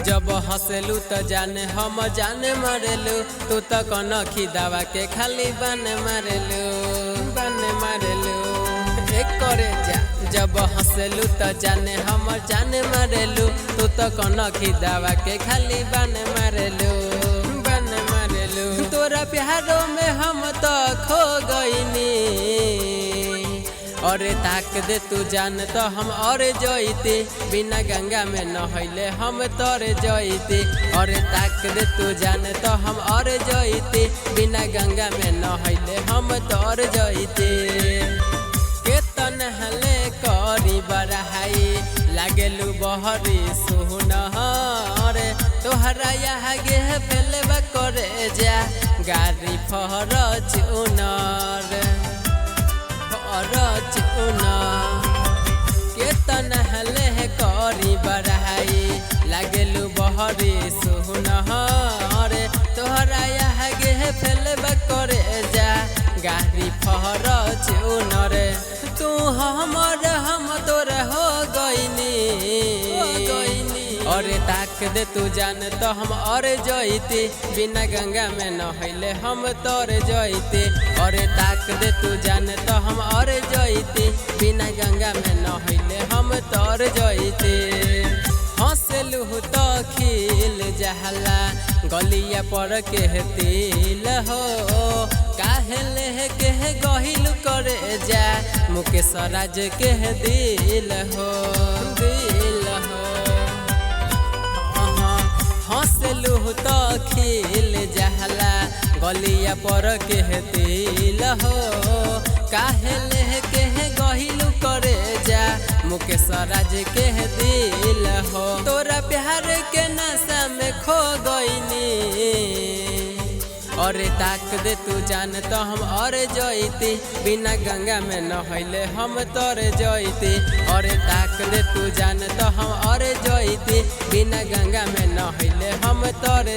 जब हंसलू तो जाने हम जाने मारेलू तू तो कनखी दवा के खाली बने मारेलू एक करे जा। जब हंसलू तो जाने हम जाने मारेलू तू तो कनखी दवा के खाली बने मारेलू तोरा प्यारों में हम तो खो गईनी और ताक दे तू जान तो हम और जईती बिना गंगा में नहैले हम तर जईती और ताक दे तू जान तो हम और जईती बिना गंगा में नहैले हम तर जईती के तनहले करी बरहाई लागेलू बहरी सुनहर तोहरा यहाँ गे फेलबा करे जा गाड़ी फॉर्च्यूनर के तनहले करी बरहाई लागेलू बहरी सुनहर तोहरा यहाँ गे फेलबा करे जा गाड़ी फॉर्च्यूनर तू हमर हम तोर हो गईनी और ताक दे तू जान तो हम और जईती बिना गंगा में नहैले हम तर जईती और ताक दे तू जान तो हम और जईती बिना गंगा में नहैले हम तर जईती हंसलू तो खिल जहला गलिया पर के तिल हो काहेले के गहिल करे जा मुकेश राज के दिल हो हंसलू तो खिल जहला गलिया पर के दिल हो काहेले के गहिल करे जा मुकेश राज के दिल हो तोरा प्यार के नशा में खो गईनी और ताक दे तू जान तो हम और जईती बिना गंगा में नहैले हम तर जईती और ताक दे तू जान तो हम और जईती बिना गंगा में नहैले हम तर